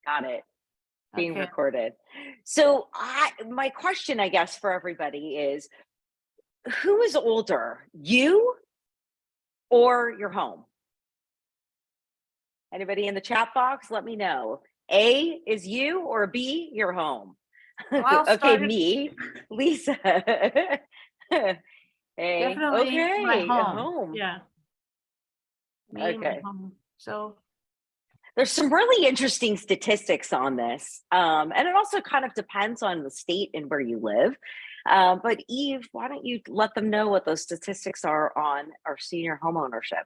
Got it. Being Okay. recorded. So my question, I guess, for everybody is, who is older, you or your home? Anybody in the chat box? Let me know. A is you or B, your home? Well, Okay, me, Lisa. A, definitely my okay, a home. home. Yeah. Me and my Okay. home. So There's some really interesting statistics on this. And it also kind of depends on the state and where you live. But Eve, why don't you let them know what those statistics are on our senior home ownership?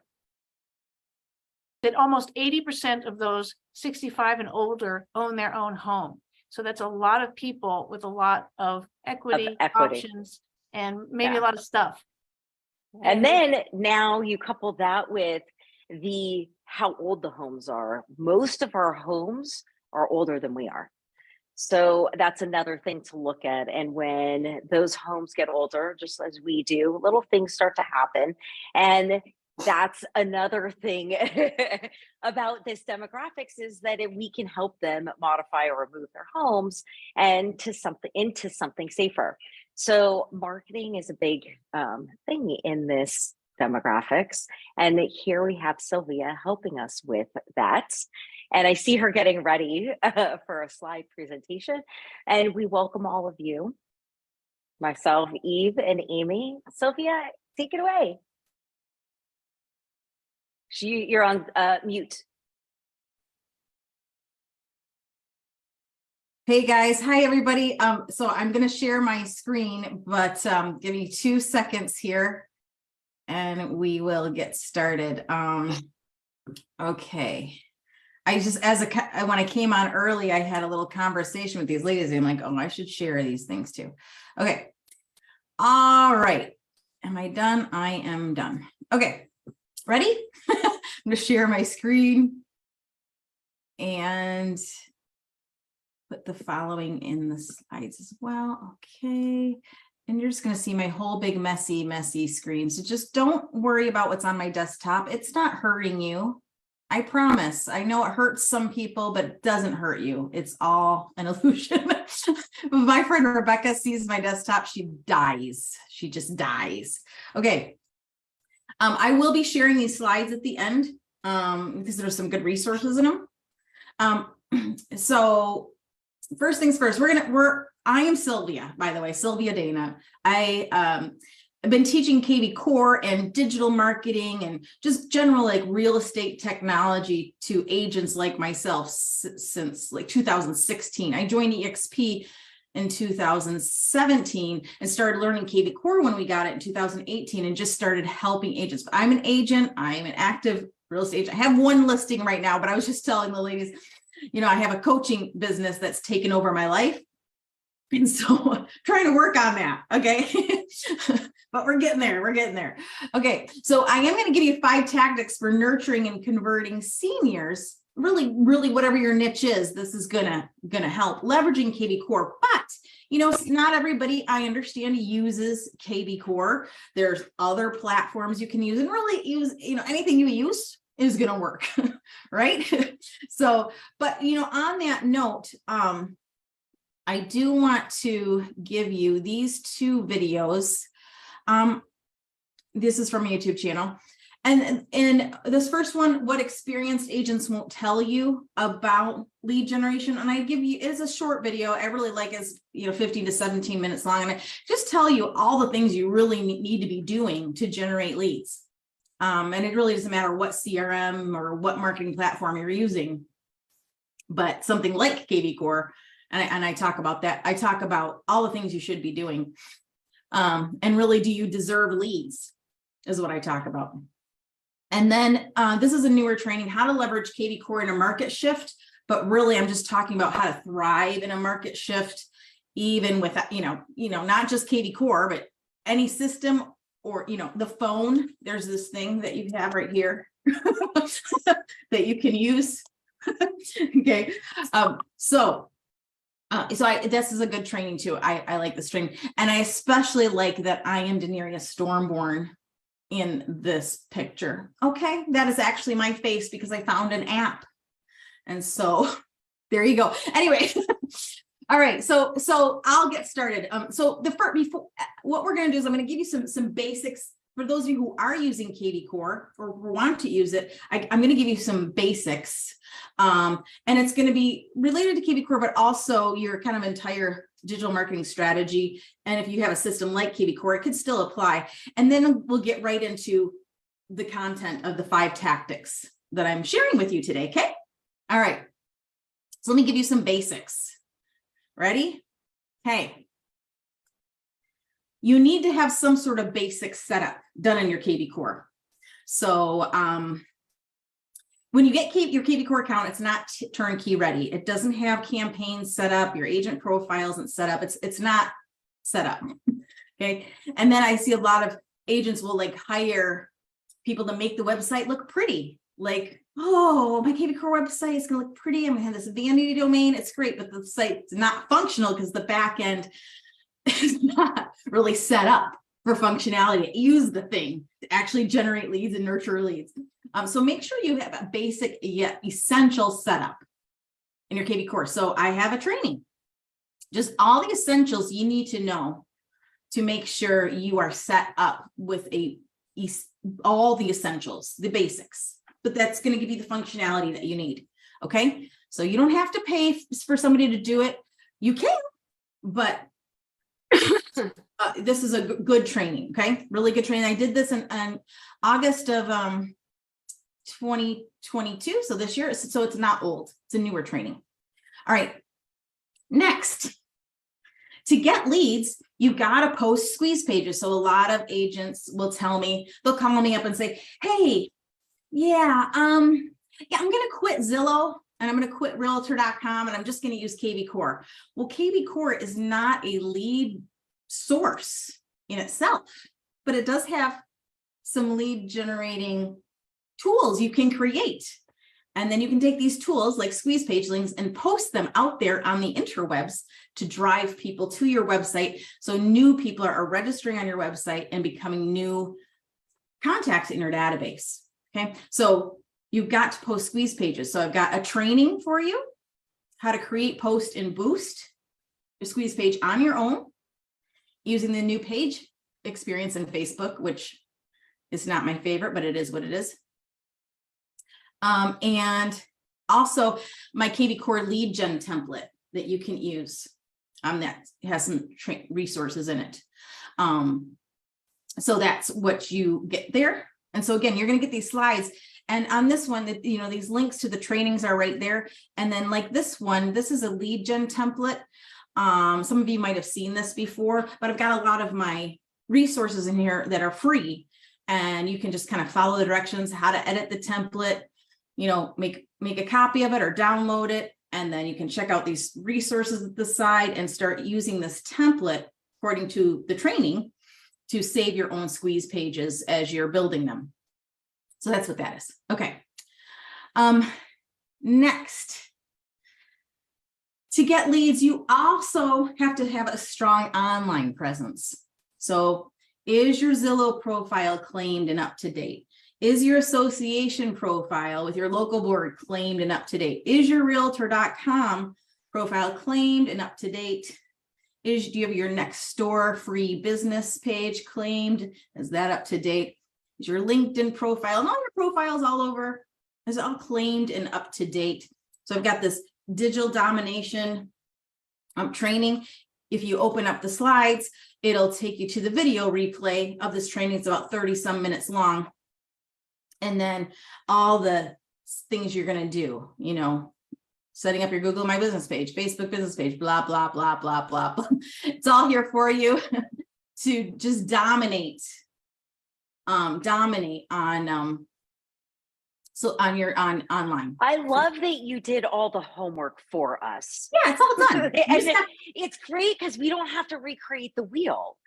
that almost 80% of those 65 and older own their own home. So that's a lot of people with a lot of equity. Options, and maybe a lot of stuff. And then now you couple that with how old the homes are. Most of our homes are older than we are. So that's another thing to look at. And when those homes get older, just as we do, little things start to happen. And that's another thing about this demographics, is that we can help them modify or remove their homes and into something safer. So marketing is a big thing in this demographics. And here we have Sylvia helping us with that. And I see her getting ready for a slide presentation. And we welcome all of you, myself, Eve, and Amy. Sylvia, take it away. You're on mute. Hey guys, hi everybody. So I'm going to share my screen, but give me 2 seconds here and we will get started. Okay. I just, when I came on early, I had a little conversation with these ladies and I'm like, oh, I should share these things too. Okay. All right. Am I done? I am done. Okay. Ready? I'm going to share my screen and put the following in the slides as well. Okay. And you're just going to see my whole big messy screen. So just don't worry about what's on my desktop. It's not hurting you. I promise. I know it hurts some people, but it doesn't hurt you. It's all an illusion. My friend Rebecca sees my desktop. She dies. She just dies. Okay. I will be sharing these slides at the end because there's some good resources in them. So first things first, I am Sylvia, by the way, Sylvia Dana. I've been teaching kvCore and digital marketing and just general like real estate technology to agents like myself since like 2016. I joined EXP in 2017 and started learning kvCore when we got it in 2018 and just started helping agents. I'm an agent. I'm an active real estate agent. I have one listing right now, but I was just telling the ladies, you know, I have a coaching business that's taken over my life. And so trying to work on that. Okay. But we're getting there. We're getting there. Okay. So I am going to give you 5 tactics for nurturing and converting seniors. Really, whatever your niche is, this is gonna help leveraging kvCore. But you know, not everybody, I understand, uses kvCore. There's other platforms you can use, and really use, you know, anything you use is gonna work, right? So, but you know, on that note, I do want to give you these 2 videos. This is from a YouTube channel. And this first one, what experienced agents won't tell you about lead generation. And I give you, it's a short video. I really like it's, you know, 15 to 17 minutes long. And I just tell you all the things you really need to be doing to generate leads. And it really doesn't matter what CRM or what marketing platform you're using, but something like kvCore. And I talk about that. I talk about all the things you should be doing. And really, do you deserve leads is what I talk about. And then this is a newer training, how to leverage kvCore in a market shift. But really, I'm just talking about how to thrive in a market shift, even with, you know, not just kvCore, but any system or, you know, the phone. There's this thing that you have right here that you can use. Okay. This is a good training too. I like this training. And I especially like that I am Daenerys Stormborn in this picture. Okay, that is actually my face because I found an app. And so There you go. Anyway. All right. So I'll get started. So before what we're going to do is I'm going to give you some basics for those of you who are using kvCore or want to use it. I'm going to give you some basics. And it's going to be related to kvCore, but also your kind of entire digital marketing strategy. And if you have a system like kvCore, it could still apply. And then we'll get right into the content of the 5 tactics that I'm sharing with you today. Okay. All right. So let me give you some basics. Ready? Hey, you need to have some sort of basic setup done in your kvCore. So when you get your kvCore account, it's not turnkey ready. It doesn't have campaigns set up. Your agent profile isn't set up. It's not set up. Okay. And then I see a lot of agents will like hire people to make the website look pretty. Like, oh, my kvCore website is going to look pretty. I'm going to have this vanity domain. It's great, but the site's not functional because the back end is not really set up for functionality to use the thing to actually generate leads and nurture leads. So make sure you have a basic yet essential setup in your kvCore. So I have a training, just all the essentials you need to know to make sure you are set up with all the essentials, the basics. But that's going to give you the functionality that you need. Okay. So you don't have to pay for somebody to do it. You can, but this is a good training. Okay. Really good training. I did this in August of 2022. So this year, so it's not old. It's a newer training. All right. Next, to get leads, you got to post squeeze pages. So a lot of agents will tell me, they'll call me up and say, hey, I'm going to quit Zillow and I'm going to quit realtor.com and I'm just going to use kvCore. Well, kvCore is not a lead source in itself, but it does have some lead generating tools you can create. And then you can take these tools like squeeze page links and post them out there on the interwebs to drive people to your website. So new people are registering on your website and becoming new contacts in your database. Okay, so you've got to post squeeze pages. So I've got a training for you, how to create, post, and boost your squeeze page on your own using the new page experience in Facebook, which is not my favorite, but it is what it is. And also my kvCore lead gen template that you can use. That has some resources in it. So that's what you get there. And so again, you're going to get these slides, and on this one, these links to the trainings are right there. And then like this one, this is a lead gen template. Some of you might have seen this before, but I've got a lot of my resources in here that are free, and you can just kind of follow the directions, how to edit the template, make a copy of it or download it. And then you can check out these resources at the side and start using this template according to the training to save your own squeeze pages as you're building them. So that's what that is. Okay. Next, to get leads, you also have to have a strong online presence. So is your Zillow profile claimed and up to date? Is your association profile with your local board claimed and up to date? Is your realtor.com profile claimed and up to date? Do you have your next door free business page claimed? Is that up to date? Is your LinkedIn profile and all your profiles all over, is it all claimed and up to date? So I've got this digital domination training. If you open up the slides, it'll take you to the video replay of this training. It's about 30 some minutes long. And then all the things you're going to do, setting up your Google My Business page, Facebook business page, blah, blah, blah, blah, blah, blah. It's all here for you to just dominate on online. I love that you did all the homework for us. Yeah, it's all done. And it's great because we don't have to recreate the wheel.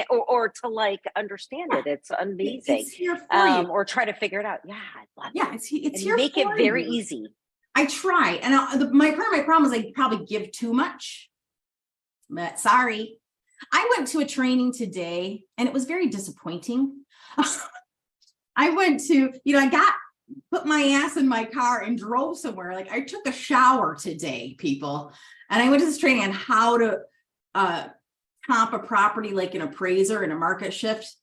Or to understand it. It's amazing. It's here for you. Or try to figure it out. Yeah, I love it. Yeah, it's here make for it very you. easy. I try, and my problem is I probably give too much, but sorry. I went to a training today and it was very disappointing. I went to, I got put my ass in my car and drove somewhere. Like I took a shower today, people, and I went to this training on how to comp a property like an appraiser and a market shift.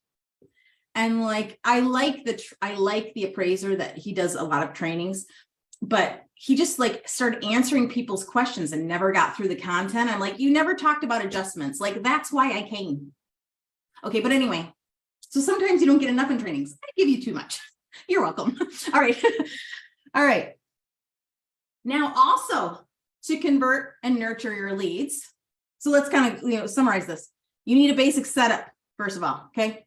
And like I like the appraiser that he does a lot of trainings, but he just like started answering people's questions and never got through the content. I'm like, you never talked about adjustments. Like that's why I came. Okay, but anyway, so sometimes you don't get enough in trainings. I give you too much. You're welcome. All right. All right. Now also to convert and nurture your leads. So let's kind of, summarize this. You need a basic setup, first of all, okay?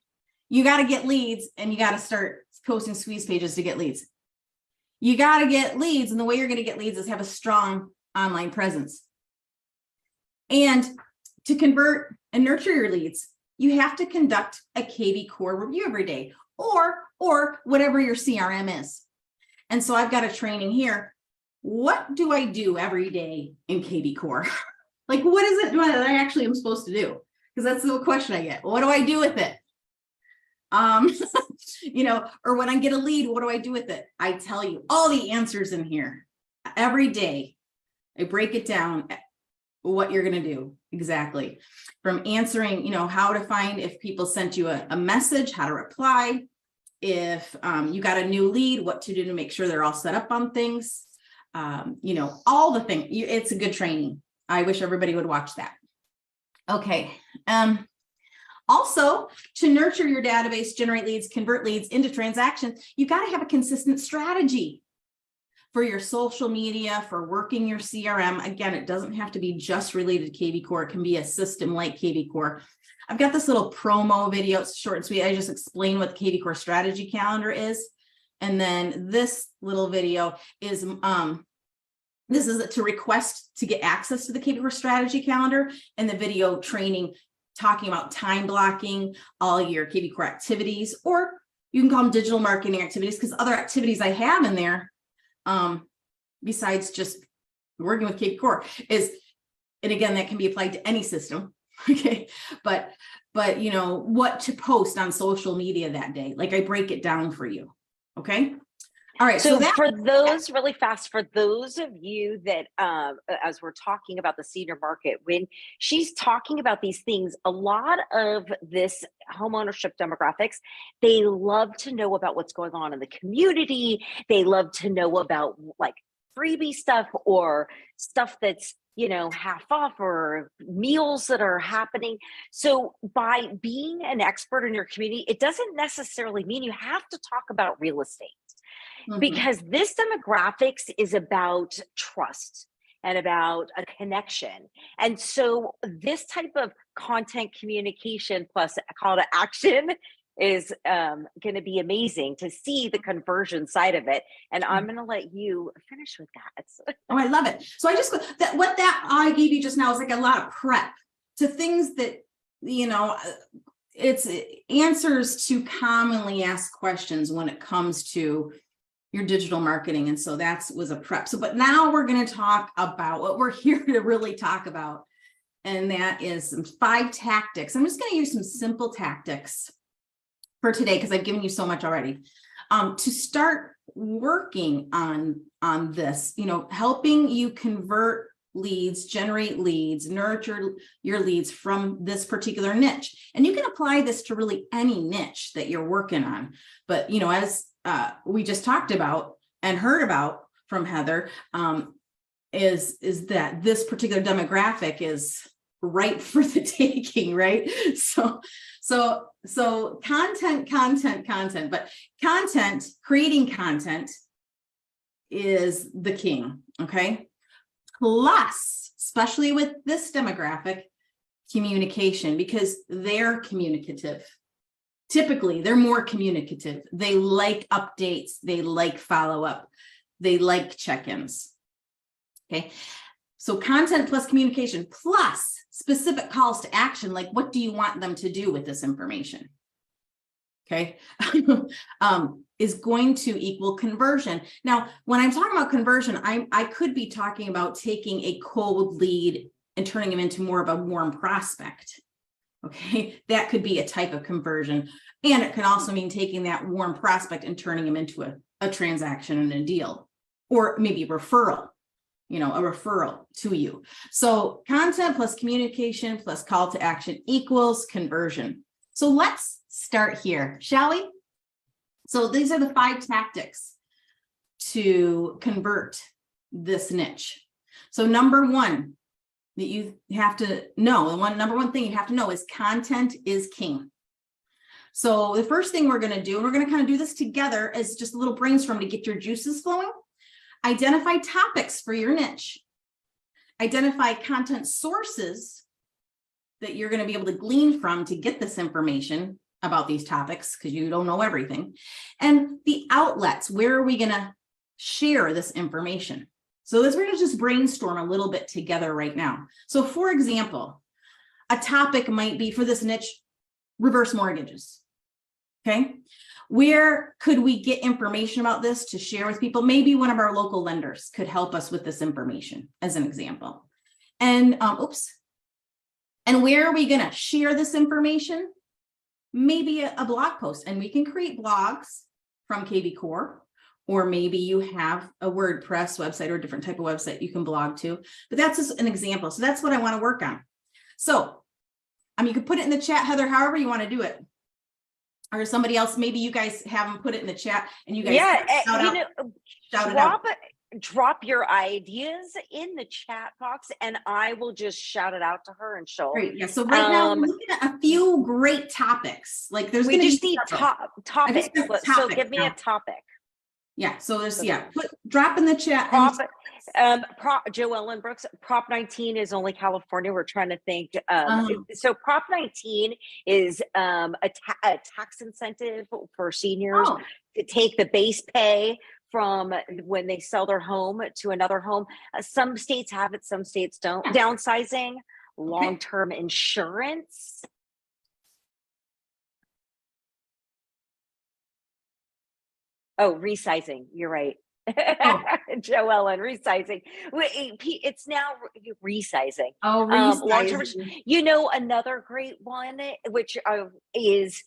You got to get leads and you got to start posting squeeze pages to get leads. You got to get leads, and the way you're going to get leads is have a strong online presence. And to convert and nurture your leads, you have to conduct a kvCore review every day, or whatever your CRM is. And so I've got a training here. What do I do every day in kvCore? Like, what is it that I actually am supposed to do? Because that's the question I get. What do I do with it? Or when I get a lead, what do I do with it? I tell you all the answers in here every day. I break it down, what you're going to do exactly, from answering, how to find if people sent you a message, how to reply, if you got a new lead, what to do to make sure they're all set up on things, all the things. It's a good training. I wish everybody would watch that. Okay. Also, to nurture your database, generate leads, convert leads into transactions, you got to have a consistent strategy for your social media, for working your CRM. Again, it doesn't have to be just related to kvCore. It can be a system like kvCore. I've got this little promo video. It's short and sweet. I just explain what the kvCore strategy calendar is. And then this little video is, this is to request to get access to the kvCore strategy calendar, and the video training talking about time blocking all your kvCore activities, or you can call them digital marketing activities, because other activities I have in there, besides just working with kvCore is, and again, that can be applied to any system. Okay. But what to post on social media that day. Like I break it down for you. Okay. All right. So for those really fast, for those of you that, as we're talking about the senior market, when she's talking about these things, a lot of this homeownership demographics, they love to know about what's going on in the community. They love to know about like freebie stuff or stuff that's, half off, or meals that are happening. So by being an expert in your community, it doesn't necessarily mean you have to talk about real estate. Because this demographics is about trust and about a connection. And so this type of content communication plus a call to action is going to be amazing to see the conversion side of it. And I'm going to let you finish with that. Oh, I love it. So I just, what I gave you just now is like a lot of prep to things that, it's answers to commonly asked questions when it comes to your digital marketing. And so that was a prep. So, but now we're going to talk about what we're here to really talk about. And that is some 5 tactics. I'm just going to use some simple tactics for today, because I've given you so much already, to start working on this, helping you convert leads, generate leads, nurture your leads from this particular niche. And you can apply this to really any niche that you're working on. But, as we just talked about and heard about from Heather, is that this particular demographic is ripe for the taking, right? So content, but creating content is the king, okay? Plus, especially with this demographic, communication, because they're communicative. Typically, they're more communicative. They like updates. They like follow-up. They like check-ins. Okay. So content plus communication plus specific calls to action. Like, what do you want them to do with this information? Okay. Is going to equal conversion. Now, when I'm talking about conversion, I could be talking about taking a cold lead and turning them into more of a warm prospect. Okay, that could be a type of conversion. And it can also mean taking that warm prospect and turning them into a transaction and a deal, or maybe referral, a referral to you. So content plus communication plus call to action equals conversion. So let's start here, shall we? So these are the 5 tactics to convert this niche. So number one that you have to know, number one thing you have to know is content is king. So the first thing we're going to do, and we're going to kind of do this together as just a little brainstorm to get your juices flowing. Identify topics for your niche. Identify content sources that you're going to be able to glean from to get this information about these topics, because you don't know everything. And the outlets, where are we going to share this information? So we're going to just brainstorm a little bit together right now. So for example, a topic might be for this niche, reverse mortgages. Okay. Where could we get information about this to share with people? Maybe one of our local lenders could help us with this information as an example. And and where are we going to share this information? Maybe a blog post, and we can create blogs from kvCore, or maybe you have a WordPress website or a different type of website you can blog to, but that's just an example. So that's what I want to work on. So, you could put it in the chat, Heather, however you want to do it. Or somebody else, maybe you guys have them put it in the chat and you guys shout it out. Drop your ideas in the chat box and I will just shout it out to her and show. Great. Yeah. So right now we're looking at a few great topics. Like we just need topics. So give me a topic. Yeah. So there's drop in the chat. Joe Ellen Brooks, Prop 19 is only California. We're trying to think. So Prop 19 is a tax incentive for seniors to take the base pay from when they sell their home to another home. Some states have it, some states don't. Downsizing, long-term insurance. Oh, resizing. You're right. Joe Ellen, resizing. It's now resizing. Oh, resizing. Another great one, which is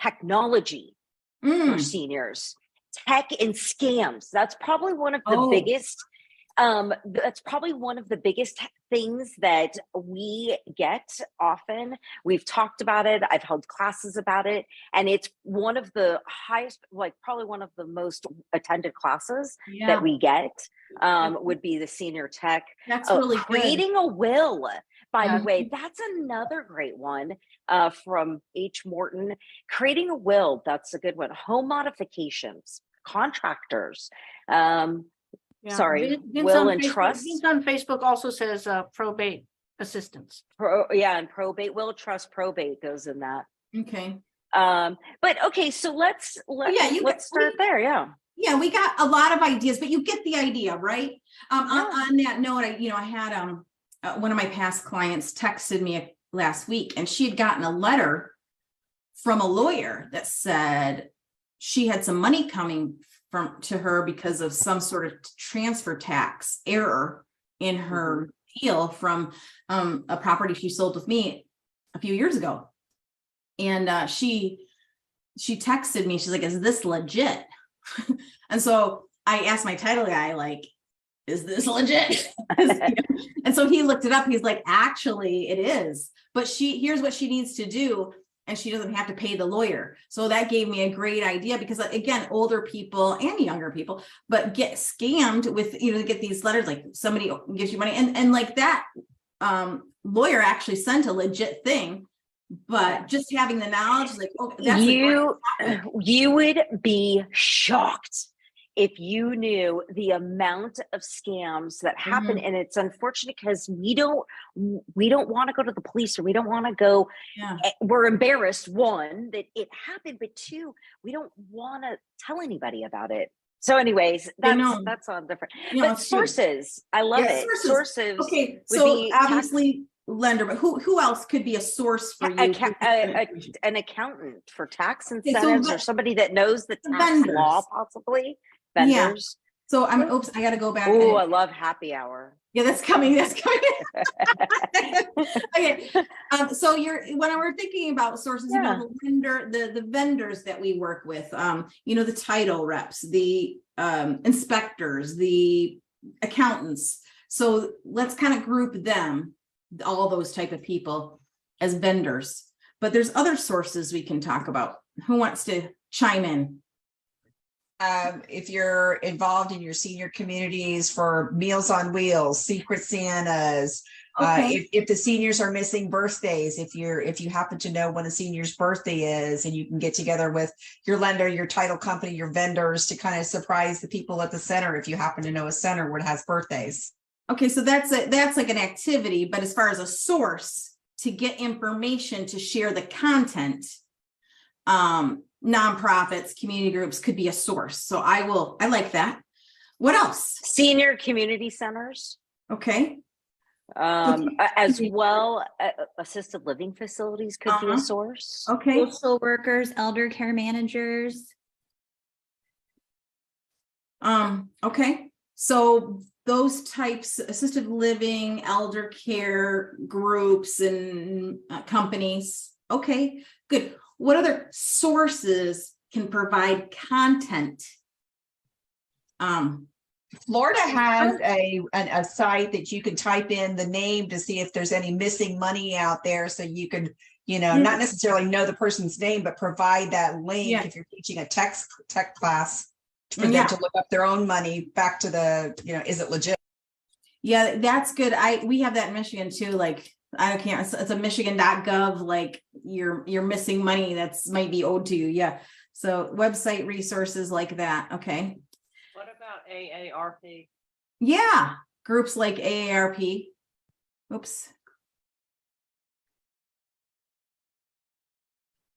technology for seniors. Tech and scams. That's probably one of the biggest. That's probably one of the biggest things that we get often. We've talked about it. I've held classes about it. And it's one of the highest, probably one of the most attended classes that we get would be the senior tech. That's really creating a will. By the way, that's another great one from H. Morton. Creating a will. That's a good one. Home modifications, contractors. Will and trust. Vince on Facebook also says probate assistance. And probate, will, trust, probate goes in that. Okay. So let's start there. Yeah, we got a lot of ideas, but you get the idea, right? On that note, I had one of my past clients texted me last week, and she had gotten a letter from a lawyer that said she had some money coming to her because of some sort of transfer tax error in her deal from a property she sold with me a few years ago. And she texted me, she's like, is this legit? And so I asked my title guy, is this legit? And so he looked it up. He's like, actually it is, but here's what she needs to do. And she doesn't have to pay the lawyer. So that gave me a great idea, because again, older people and younger people, but get scammed with, get these letters, like somebody gives you money and like that lawyer actually sent a legit thing, but just having the knowledge, you would be shocked if you knew the amount of scams that happen. And it's unfortunate because we don't want to go to the police, or we don't want to go. We're embarrassed, one, that it happened, but two, we don't want to tell anybody about it. So anyways, that's all different. But sources, true. I love it. Sources. Okay, so obviously lender, but who else could be a source for you? An accountant for tax incentives, or somebody that knows the tax law, possibly. Vendors. So I got to go back. Oh, I love happy hour. Yeah, that's coming. That's coming. Okay. So when we're thinking about sources, you know, the vendors that we work with, you know, the title reps, the inspectors, the accountants. So let's kind of group them, all those type of people, as vendors. But there's other sources we can talk about. Who wants to chime in? If you're involved in your senior communities for Meals on Wheels, Secret Santas, Okay. if the seniors are missing birthdays, if you happen to know when a senior's birthday is, and you can get together with your lender, your title company, your vendors to kind of surprise the people at the center if you happen to know a center where it has birthdays. Okay, so that's like an activity, but as far as a source to get information to share the content, nonprofits, community groups could be a source. So I like that. What else? Senior community centers. Okay. As well, assisted living facilities could be a source. Okay. Social workers, elder care managers. Okay. So those types, assisted living, elder care groups and companies. Okay, good. What other sources can provide content? Florida has a site that you can type in the name to see if there's any missing money out there. So you could, you know, not necessarily know the person's name, but provide that link if you're teaching a tech class for them to look up their own money back to the, you know, is it legit? Yeah, that's good. We have that in Michigan too. Like, I can't, it's a Michigan.gov, like you're missing money that's might be owed to you. Yeah. So website resources like that. Okay. What about AARP? Yeah. Groups like AARP. Oops.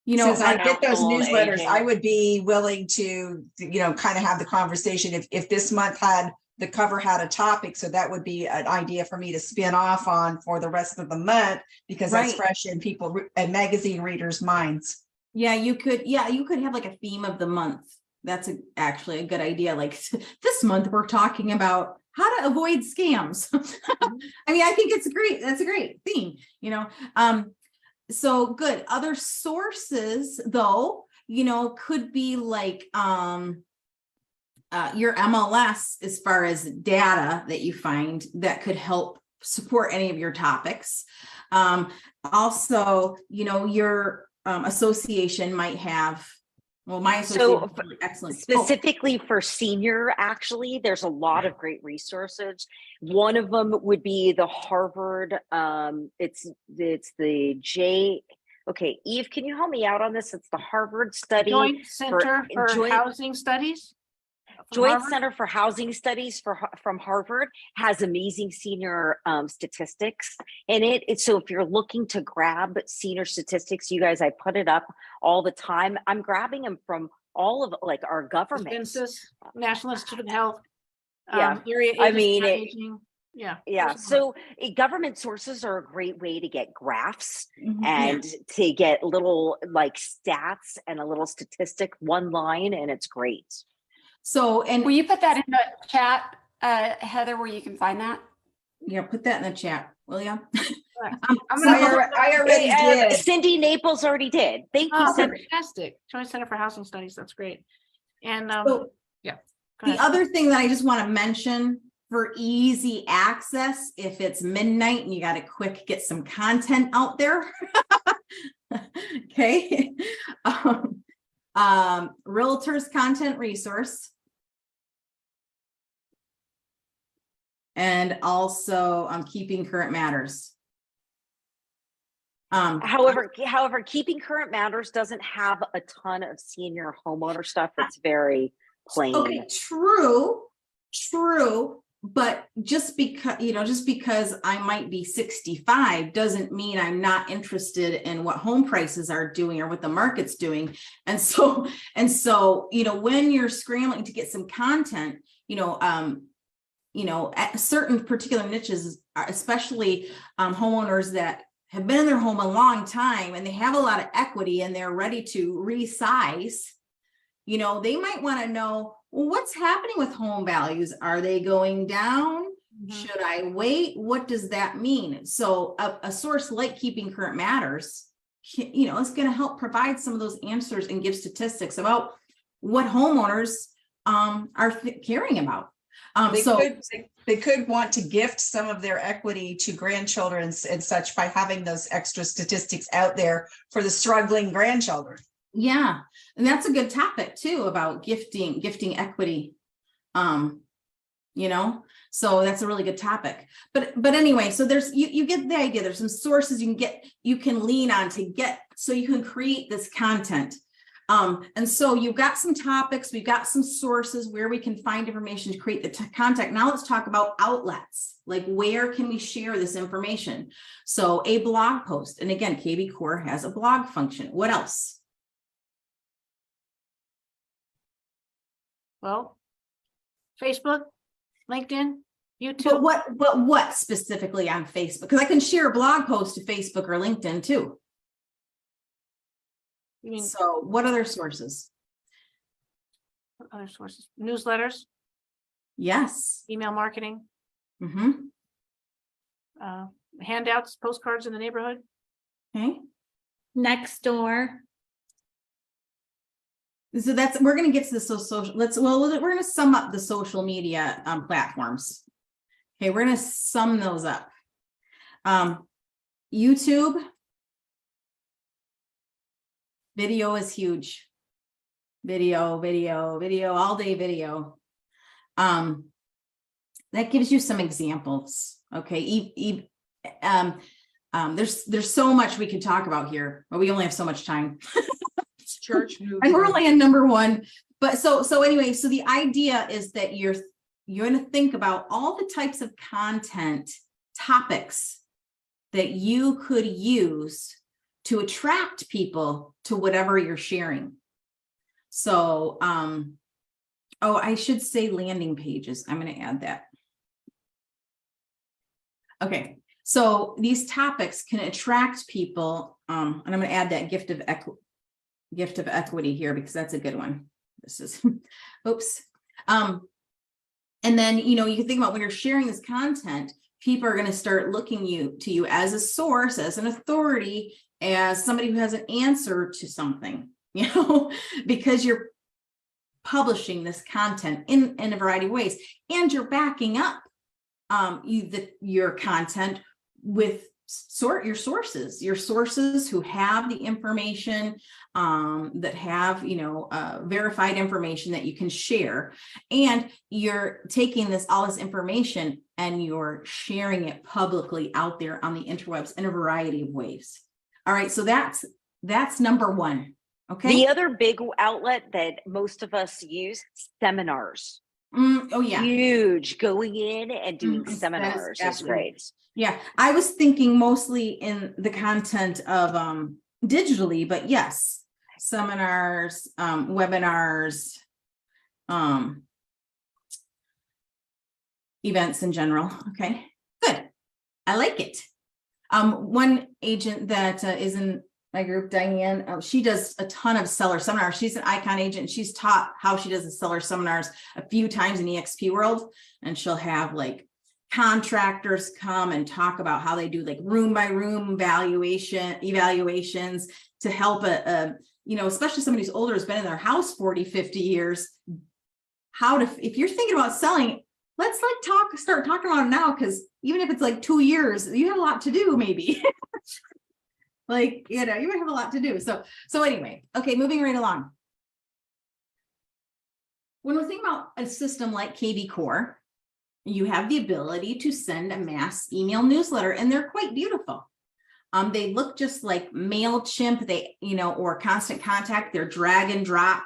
You know, since I get those Council on newsletters, Aging. I would be willing to, you know, kind of have the conversation if this month had the cover had a topic. So that would be an idea for me to spin off on for the rest of the month, because that's fresh in people and magazine readers' minds. Yeah, you could have like a theme of the month. That's actually a good idea. Like this month, we're talking about how to avoid scams. I mean, I think it's great. That's a great theme, you know. So good. Other sources, though, you know, could be like your MLS, as far as data that you find that could help support any of your topics. Also, you know, your association might have, well, my association is really excellent. Specifically for senior, actually, there's a lot of great resources. One of them would be the Harvard, it's the okay, Eve, can you help me out on this? It's the Harvard study. Joint Center for Housing Studies. Joint Center for Housing Studies from Harvard has amazing senior statistics in it. So if you're looking to grab senior statistics, you guys, I put it up all the time. I'm grabbing them from all of like our government. CENSUS, National Institute of Health. Area aging. Yeah. So government sources are a great way to get graphs and to get little like stats and a little statistic, one line, and it's great. So, and will you put that in the chat, Heather, where you can find that? Yeah, put that in the chat, will you? I already did. Cindy Naples already did. Thank you, Cindy. Fantastic. Joint Center for Housing Studies. That's great. And so, the other thing that I just want to mention for easy access, if it's midnight and you got to get some content out there. Okay. Realtors content resource, and also Keeping Current Matters. However, Keeping Current Matters doesn't have a ton of senior homeowner stuff. It's very plain. Okay, true. But just because I might be 65 doesn't mean I'm not interested in what home prices are doing or what the market's doing. And so, you know, when you're scrambling to get some content, at certain particular niches, especially homeowners that have been in their home a long time and they have a lot of equity and they're ready to resize, you know, they might want to know, well, what's happening with home values? Are they going down? Should I wait? What does that mean? So a source like Keeping Current Matters, you know, is going to help provide some of those answers and give statistics about what homeowners are caring about. They could want to gift some of their equity to grandchildren and such by having those extra statistics out there for the struggling grandchildren. Yeah, and that's a good topic too, about gifting equity. You know, so that's a really good topic. But anyway, so there's you get the idea. There's some sources you can lean on to get, so you can create this content. And so you've got some topics, we've got some sources where we can find information to create the content. Now let's talk about outlets. Like, where can we share this information? So a blog post, and again, kvCore has a blog function. What else? Well, Facebook, LinkedIn, YouTube. But what specifically on Facebook? Because I can share a blog post to Facebook or LinkedIn too. You mean So what other sources? other sources? Newsletters, Yes. email marketing, Mm-hmm. handouts, postcards in the neighborhood. Okay. Next door. So we're going to get to the social. We're going to sum up the social media platforms. Okay, we're going to sum those up. YouTube. Video is huge. Video, all day video. That gives you some examples. Okay. There's so much we could talk about here, but we only have so much time. Church And we're only on number one. But so anyway, so the idea is that you're going to think about all the types of content topics that you could use to attract people to whatever you're sharing. So, I should say landing pages. I'm going to add that. Okay. So these topics can attract people. And I'm going to add that gift of equity here, because that's a good one. This is, oops. And then, you can think about when you're sharing this content, people are going to start looking to you as a source, as an authority, as somebody who has an answer to something, because you're publishing this content in a variety of ways, and you're backing up your content with your sources who have the information, that have, verified information that you can share. And you're taking all this information and you're sharing it publicly out there on the interwebs in a variety of ways. All right. So that's number one. Okay. The other big outlet that most of us use, seminars. Oh yeah. Huge. Going in and doing seminars is great. Yeah, I was thinking mostly in the content of digitally, but yes, seminars, webinars, events in general. Okay, good. I like it. One agent that is in my group, Diane, she does a ton of seller seminars. She's an icon agent. She's taught how she does the seller seminars a few times in EXP world, and she'll have contractors come and talk about how they do room by room evaluations to help especially somebody who's older, has been in their house 40, 50 years. If you're thinking about selling, let's start talking about it now, because even if it's 2 years, you have a lot to do, maybe. You might have a lot to do. So anyway, okay, moving right along. When we're thinking about a system like kvCore, you have the ability to send a mass email newsletter, and they're quite beautiful. They look just like MailChimp, or Constant Contact. They're drag and drop.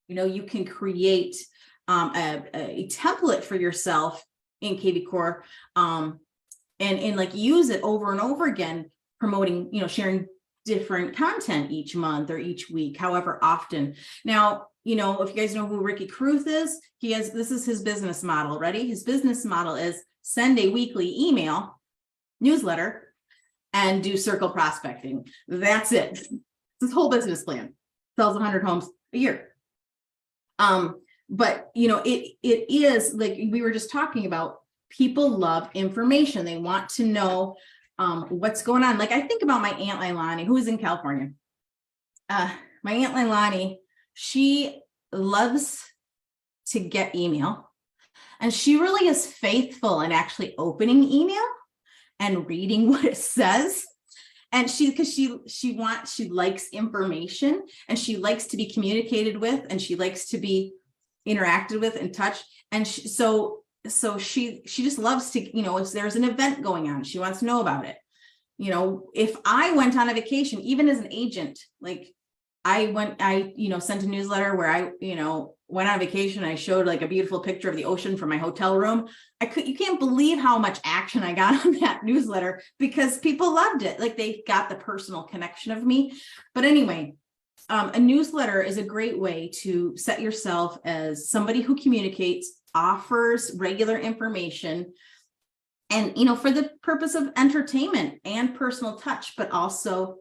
You can create a template for yourself in kvCore, and use it over and over again, promoting, sharing different content each month or each week, however often. Now, if you guys know who Ricky Kruth is, this is his business model. Ready? His business model is send a weekly email newsletter and do circle prospecting. That's it. His whole business plan. Sells 100 homes a year. But it is like we were just talking about, people love information. They want to know what's going on. Like I think about my Aunt Leilani, who is in California. My Aunt Leilani, she loves to get email, and she really is faithful in actually opening email and reading what it says. And because she likes information, and she likes to be communicated with, and she likes to be interacted with and touched. And so she just loves to, if there's an event going on, she wants to know about it. If I went on a vacation, even as an agent, like I sent a newsletter where I, went on vacation. I showed like a beautiful picture of the ocean from my hotel room. You can't believe how much action I got on that newsletter because people loved it. Like they got the personal connection of me. But anyway, a newsletter is a great way to set yourself as somebody who communicates, offers regular information, and, for the purpose of entertainment and personal touch, but also,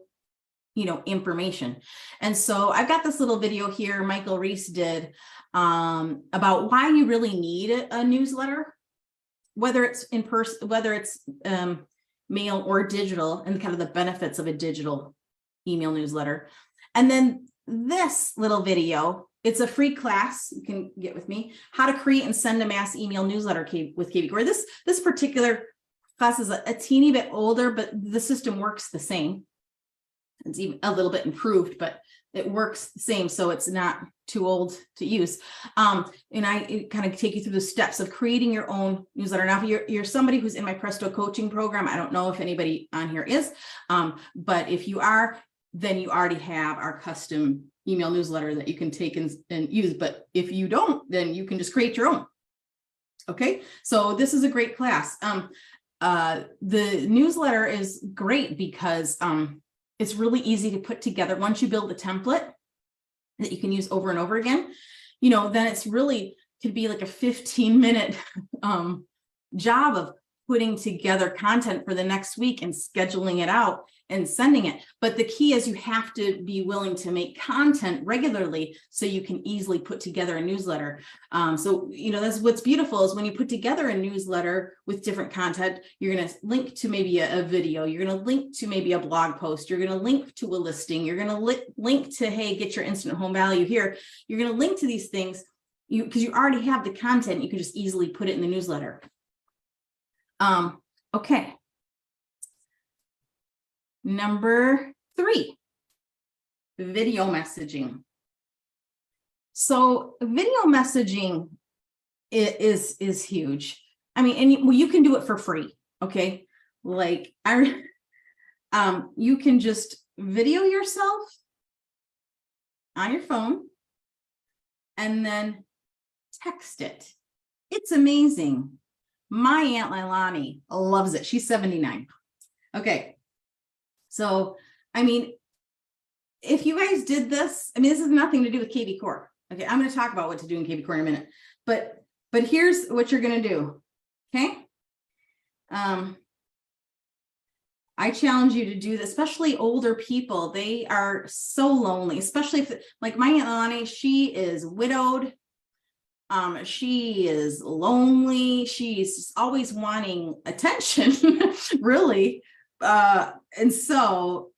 information. And so I've got this little video here Michael Reese did about why you really need a newsletter, whether it's in person, whether it's mail or digital, and kind of the benefits of a digital email newsletter. And then this little video, it's a free class you can get with me, how to create and send a mass email newsletter with kvCore. This particular class is a teeny bit older, but the system works the same. It's even a little bit improved, but it works the same, so it's not too old to use. And I kind of take you through the steps of creating your own newsletter. Now, if you're somebody who's in my Presto coaching program, I don't know if anybody on here is, but if you are, then you already have our custom email newsletter that you can take and use. But if you don't, then you can just create your own. Okay, so this is a great class. The newsletter is great because it's really easy to put together. Once you build the template that you can use over and over again, then it's really could be like a 15-minute job of putting together content for the next week and scheduling it out and sending it. But the key is you have to be willing to make content regularly so you can easily put together a newsletter. So that's what's beautiful is when you put together a newsletter with different content, you're going to link to maybe a video, you're going to link to maybe a blog post, you're going to link to a listing, you're going to link to, hey, get your instant home value here. You're going to link to these things because you already have the content. You can just easily put it in the newsletter. Okay. Number 3, video messaging. So video messaging is huge. I mean, and you can do it for free. Okay. Like you can just video yourself on your phone and then text it. It's amazing. My Aunt Leilani loves it. She's 79. Okay. So, I mean, if you guys did this, this has nothing to do with kvCore. Okay. I'm going to talk about what to do in kvCore in a minute, but here's what you're going to do. Okay. I challenge you to do this, especially older people. They are so lonely, especially if, like my Aunt Leilani, she is widowed. She is lonely. She's always wanting attention, really. And so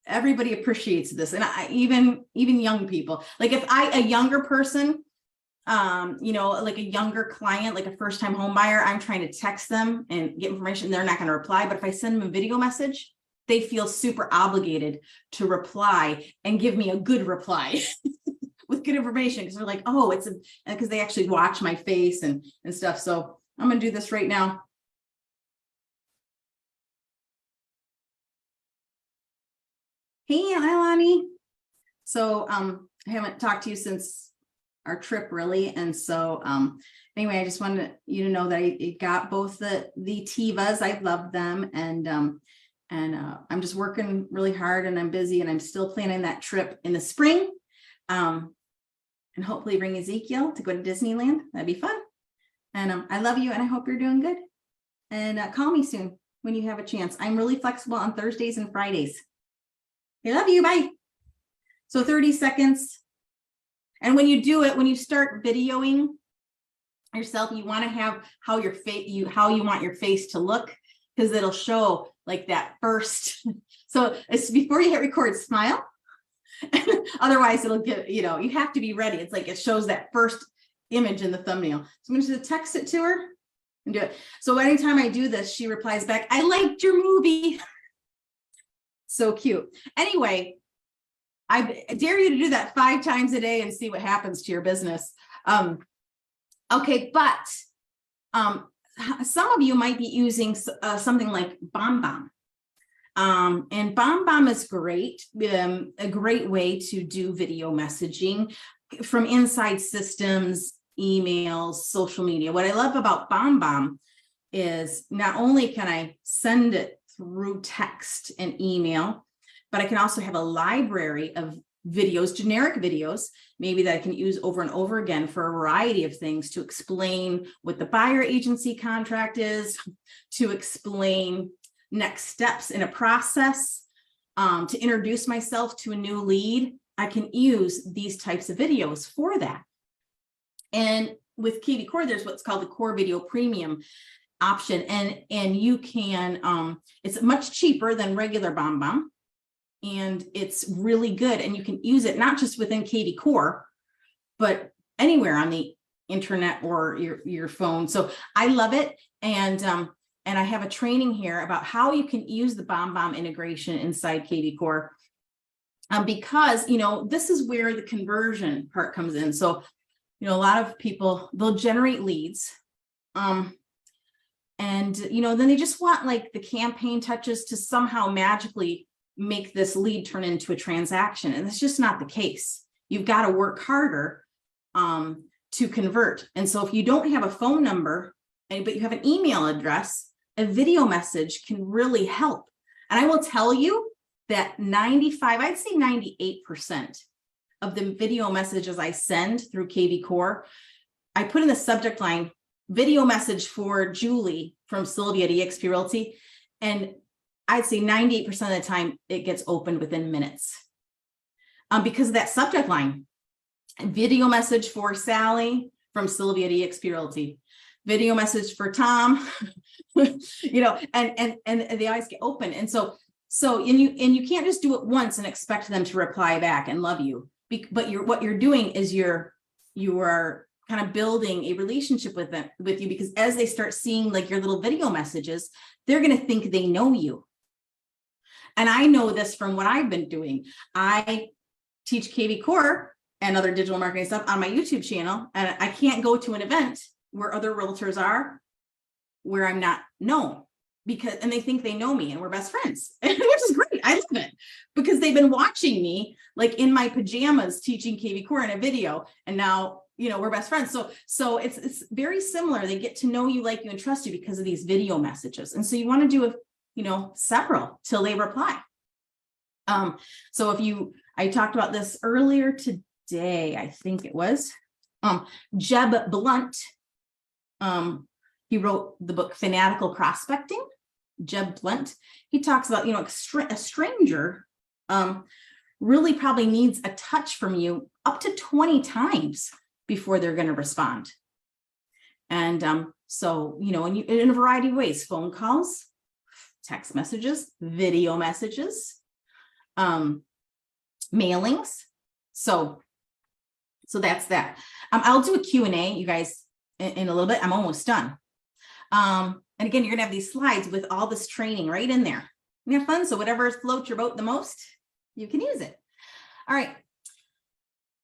everybody appreciates this. And even young people, like if a younger person, like a younger client, like a first-time home buyer, I'm trying to text them and get information. They're not going to reply. But if I send them a video message, they feel super obligated to reply and give me a good reply. With good information, because they're like, oh, it's because they actually watch my face and stuff. So I'm going to do this right now. Hey, Leilani. So I haven't talked to you since our trip, really. And so anyway, I just wanted you to know that I got both the Tivas. I love them, and I'm just working really hard, and I'm busy, and I'm still planning that trip in the spring. And hopefully bring Ezekiel to go to Disneyland. That'd be fun. And I love you, and I hope you're doing good. And call me soon when you have a chance. I'm really flexible on Thursdays and Fridays. I love you. Bye. So 30 seconds. And when you do it, when you start videoing yourself. You want to have how your face, how you want your face to look, because it'll show like that first. So it's before you hit record, smile. Otherwise it'll get, you know, you have to be ready. It's like it shows that first image in the thumbnail. So I'm going to text it to her and do it. So anytime I do this, she replies back, I liked your movie. So cute. Anyway, I dare you to do that 5 times a day and see what happens to your business. Okay, but some of you might be using something like BombBomb. And BombBomb is great, a great way to do video messaging from inside systems, emails, social media. What I love about BombBomb is not only can I send it through text and email, but I can also have a library of videos, generic videos, maybe that I can use over and over again for a variety of things, to explain what the buyer agency contract is, to explain next steps in a process, to introduce myself to a new lead. I can use these types of videos for that. And with kvCore, there's what's called the Core Video Premium option. And you can, it's much cheaper than regular BombBomb. And it's really good. And you can use it not just within kvCore, but anywhere on the internet or your phone. So I love it. And I have a training here about how you can use the BombBomb integration inside kvCore. Because, you know, this is where the conversion part comes in. So, you know, a lot of people, they'll generate leads. And, you know, then they just want like the campaign touches to somehow magically make this lead turn into a transaction. And that's just not the case. You've got to work harder to convert. And so if you don't have a phone number, but you have an email address, a video message can really help. And I will tell you that 95, I'd say 98% of the video messages I send through kvCore, I put in the subject line, video message for Julie from Sylvia at eXp Realty. And I'd say 98% of the time it gets opened within minutes because of that subject line. Video message for Sally from Sylvia at eXp Realty. Video message for Tom, you know, and they always get open. And so you can't just do it once and expect them to reply back and love you. But what you're doing is you are kind of building a relationship with you, because as they start seeing like your little video messages, they're going to think they know you. And I know this from what I've been doing. I teach kvCore and other digital marketing stuff on my YouTube channel, and I can't go to an event where other realtors are, where I'm not known, and they think they know me and we're best friends, which is great. I love it because they've been watching me like in my pajamas teaching kvCore in a video, and now, you know, we're best friends. So it's very similar. They get to know you, like you, and trust you because of these video messages. And so you want to do several till they reply. So I talked about this earlier today, I think it was, Jeb Blunt. He wrote the book Fanatical Prospecting. Jeb Blunt. He talks about, a stranger really probably needs a touch from you up to 20 times before they're going to respond. And so, in a variety of ways, phone calls, text messages, video messages, mailings. So that's that. I'll do a Q&A, you guys, in a little bit. I'm almost done. And again, you're gonna have these slides with all this training right in there. And have fun. So whatever floats your boat the most, you can use it. All right.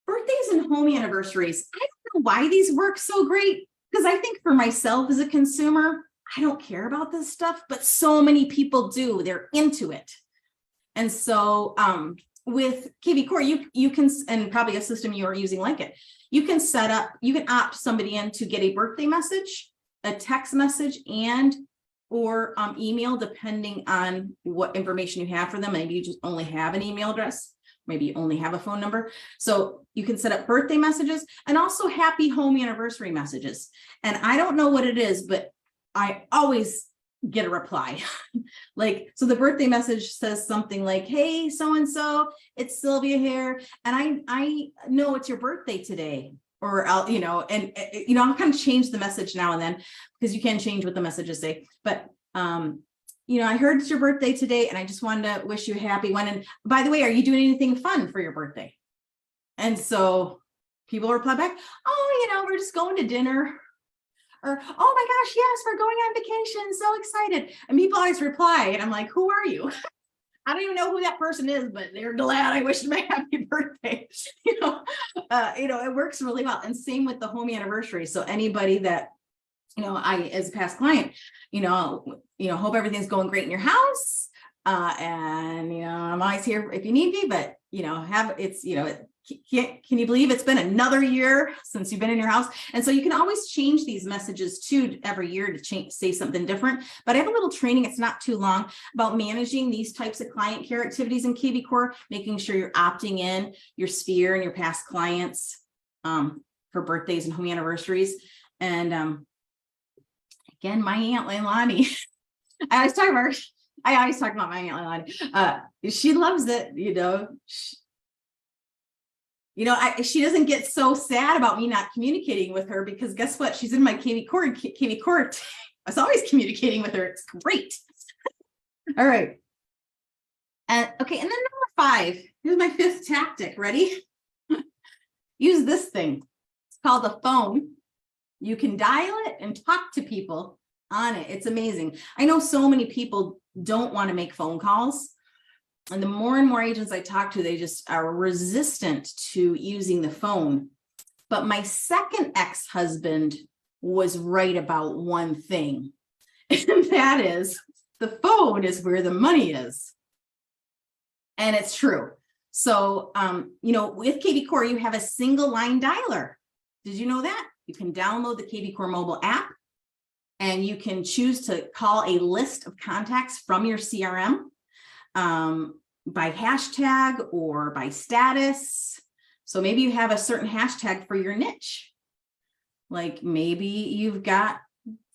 Birthdays and home anniversaries. I don't know why these work so great, because I think for myself as a consumer, I don't care about this stuff, but so many people do. They're into it. And so with kvCore, you can, and probably a system you are using like it, you can opt somebody in to get a birthday message, a text message, or email, depending on what information you have for them. Maybe you just only have an email address. Maybe you only have a phone number. So you can set up birthday messages and also happy home anniversary messages. And I don't know what it is, but I always get a reply. So the birthday message says something like, hey, so-and-so, it's Sylvia here. And I know it's your birthday today. or I'll, and I'll kind of change the message now and then, because you can change what the messages say. But, I heard it's your birthday today and I just wanted to wish you a happy one. And by the way, are you doing anything fun for your birthday? And so people reply back, oh, we're just going to dinner. Or, oh my gosh, yes, we're going on vacation. So excited. And people always reply, and I'm like, who are you? I don't even know who that person is, but they're glad I wished them a happy birthday. It works really well. And same with the home anniversary. So anybody that, I, as a past client, hope everything's going great in your house. And, I'm always here if you need me, but, can you believe it's been another year since you've been in your house? And so you can always change these messages too every year to say something different. But I have a little training, it's not too long, about managing these types of client care activities in kvCore, making sure you're opting in your sphere and your past clients for birthdays and home anniversaries. And again, my Aunt Leilani, I always talk about my Aunt Leilani. She loves it, she doesn't get so sad about me not communicating with her, because guess what? She's in my kvCore, and kvCore, I was always communicating with her. It's great. All right. Okay. And then number 5, here's my 5th tactic. Ready? Use this thing. It's called a phone. You can dial it and talk to people on it. It's amazing. I know so many people don't want to make phone calls. And the more and more agents I talk to, they just are resistant to using the phone. But my second ex-husband was right about one thing, and that is the phone is where the money is. And it's true. So, with kvCore, you have a single line dialer. Did you know that? You can download the kvCore mobile app, and you can choose to call a list of contacts from your CRM. By hashtag or by status. So maybe you have a certain hashtag for your niche. Like maybe you've got,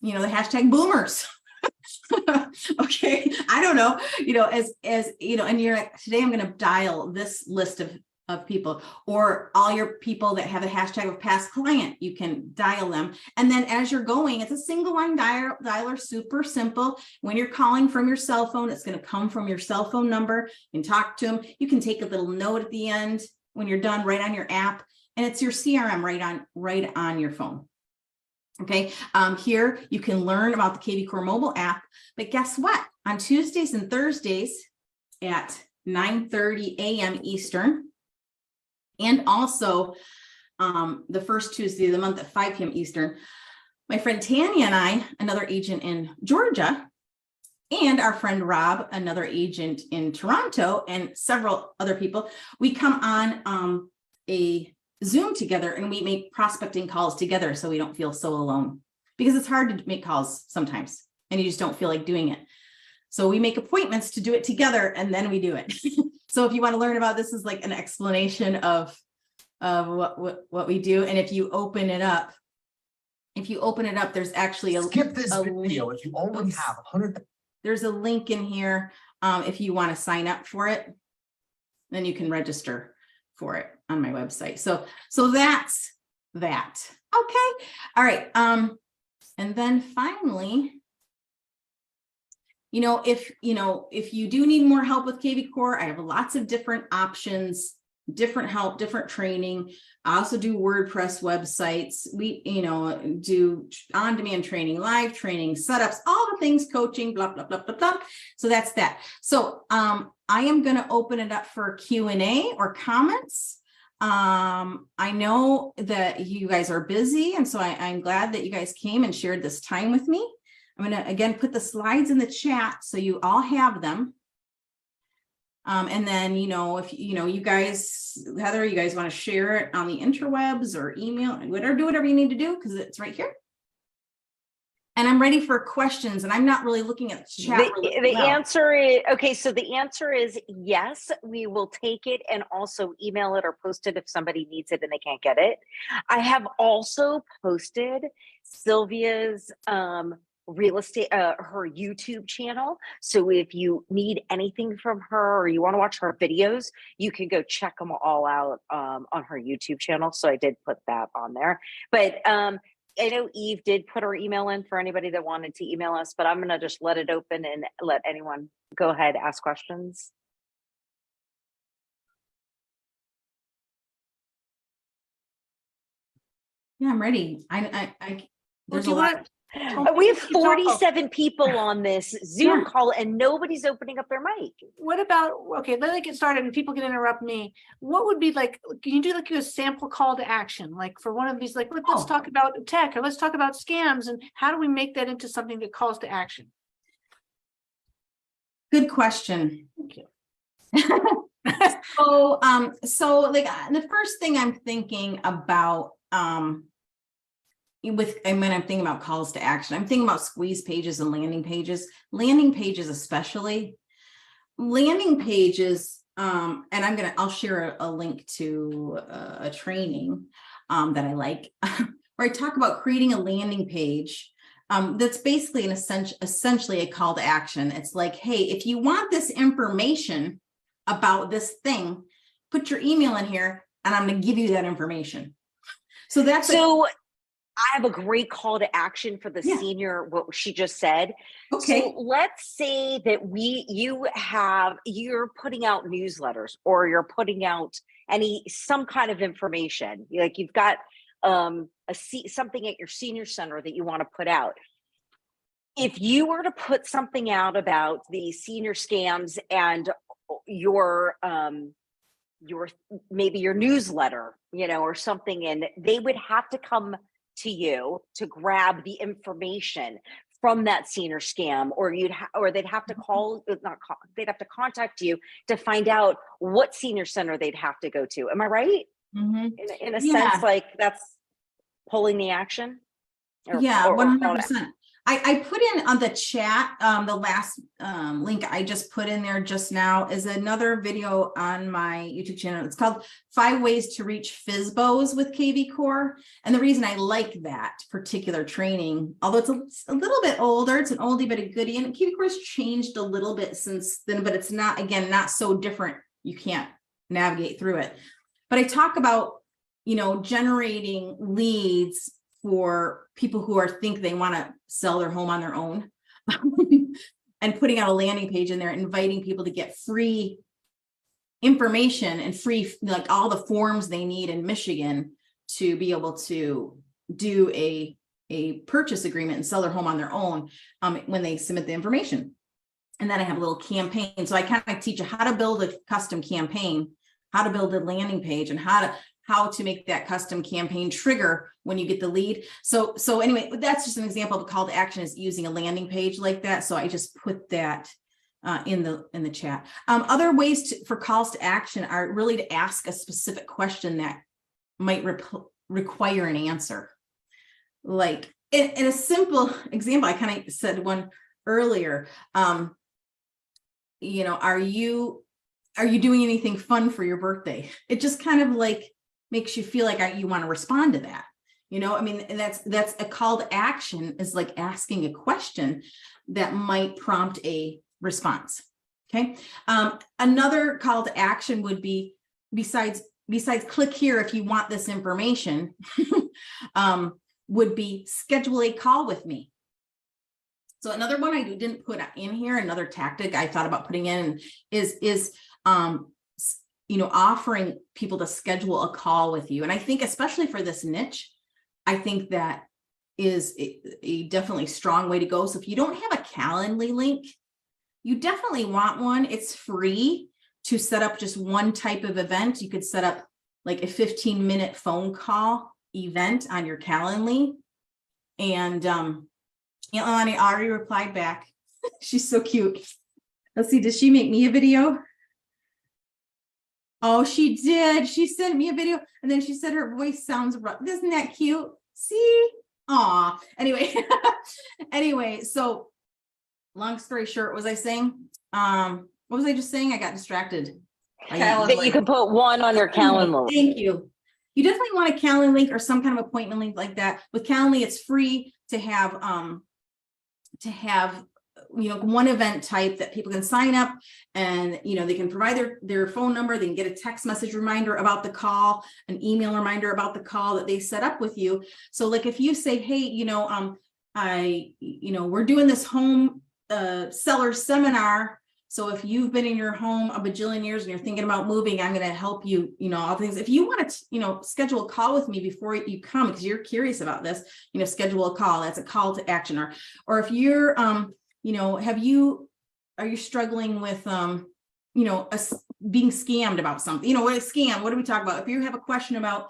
the hashtag boomers. Okay. I don't know, as and you're like, today I'm going to dial this list of people, or all your people that have a hashtag of past client, you can dial them. And then as you're going, it's a single line dialer, super simple. When you're calling from your cell phone, it's going to come from your cell phone number. You can talk to them. You can take a little note at the end when you're done, right on your app, and it's your CRM right on your phone. Okay. Here you can learn about the kvCore mobile app, but guess what? On Tuesdays and Thursdays at 9:30 a.m. Eastern, and also the first Tuesday of the month at 5 p.m. Eastern, my friend Tanya and I, another agent in Georgia, and our friend Rob, another agent in Toronto, and several other people, we come on a Zoom together, and we make prospecting calls together so we don't feel so alone, because it's hard to make calls sometimes and you just don't feel like doing it. So we make appointments to do it together, and then we do it. So if you want to learn about this, is like an explanation of what we do. And if you open it up, there's actually skip this video if you only have 100. There's a link in here. If you want to sign up for it, then you can register for it on my website. So that's that. Okay. All right. And then finally, if you do need more help with kvCore, I have lots of different options, different help, different training. I also do WordPress websites. We, do on-demand training, live training, setups, all the things, coaching, blah, blah, blah, blah, blah. So that's that. So I am going to open it up for Q&A or comments. I know that you guys are busy, and so I'm glad that you guys came and shared this time with me. I'm going to, again, put the slides in the chat so you all have them. And then, if, you guys, Heather, you guys want to share it on the interwebs or email, do whatever you need to do, because it's right here. And I'm ready for questions, and I'm not really looking at the chat. The answer is, okay, so the answer is yes, we will take it and also email it or post it if somebody needs it and they can't get it. I have also posted Sylvia's real estate, her YouTube channel. So if you need anything from her or you want to watch her videos, you can go check them all out on her YouTube channel. So I did put that on there. But I know Eve did put her email in for anybody that wanted to email us, but I'm going to just let it open and let anyone go ahead, ask questions. Yeah, I'm ready. There's a you lot. want- We have 47 people on this Zoom call and nobody's opening up their mic. What about, okay, let me get started and people can interrupt me. What would be like, can you do like a sample call to action? Like for one of these, like, let's talk about tech or let's talk about scams and how do we make that into something that calls to action? Good question. Thank you. So like the first thing I'm thinking about, when I'm thinking about calls to action, I'm thinking about squeeze pages and landing pages, especially landing pages. And I'll share a link to a training that I like, where I talk about creating a landing page. That's basically essentially a call to action. It's like, hey, if you want this information about this thing, put your email in here and I'm going to give you that information. So I have a great call to action for the senior, what she just said. Okay. So let's say that you're putting out newsletters or you're putting out some kind of information. Like you've got something at your senior center that you want to put out. If you were to put something out about the senior scams and your maybe your newsletter, or something, and they would have to come to you to grab the information from that senior scam, or they'd have to they'd have to contact you to find out what senior center they'd have to go to. Am I right? Mm-hmm. In a sense, like that's pulling the action. 100%. I put in on the chat, the last link I just put in there just now is another video on my YouTube channel. It's called 5 Ways to Reach FSBOs with kvCore. And the reason I like that particular training, although it's a little bit older, it's an oldie but a goodie, and kvCore has changed a little bit since then, but it's not so different. You can't navigate through it. But I talk about, generating leads for people who think they want to sell their home on their own and putting out a landing page in there, inviting people to get free information and free, like all the forms they need in Michigan to be able to do a purchase agreement and sell their home on their own when they submit the information. And then I have a little campaign. So I kind of teach you how to build a custom campaign, how to build a landing page, and how to make that custom campaign trigger when you get the lead. So anyway, that's just an example of a call to action is using a landing page like that. So I just put that in the chat. Other ways for calls to action are really to ask a specific question that might require an answer. Like in a simple example, I kind of said one earlier, are you doing anything fun for your birthday? It just kind of like makes you feel like you want to respond to that. And that's a call to action, is like asking a question that might prompt a response. Okay. Another call to action would be, besides click here if you want this information, would be schedule a call with me. So another one I didn't put in here, another tactic I thought about putting in is offering people to schedule a call with you. And I think especially for this niche, I think that is a definitely strong way to go. So if you don't have a Calendly link, you definitely want one. It's free to set up just one type of event. You could set up like a 15-minute phone call event on your Calendly. And Ilani already replied back. She's so cute. Let's see, did she make me a video? Oh, she did. She sent me a video and then she said her voice sounds rough. Isn't that cute? See? Aw. Anyway, so long story short, what was I saying? What was I just saying? I got distracted. That you can put one on your Calendly. Thank you. You definitely want a Calendly link or some kind of appointment link like that. With Calendly, it's free to have to have, one event type that people can sign up and, they can provide their phone number. They can get a text message reminder about the call, an email reminder about the call that they set up with you. So like if you say, hey, we're doing this home seller seminar. So if you've been in your home a bajillion years and you're thinking about moving, I'm going to help you, all things. If you want to, schedule a call with me before you come, because you're curious about this, schedule a call. That's a call to action. Or if you're, are you struggling with, being scammed about something, what is scam? What do we talk about? If you have a question about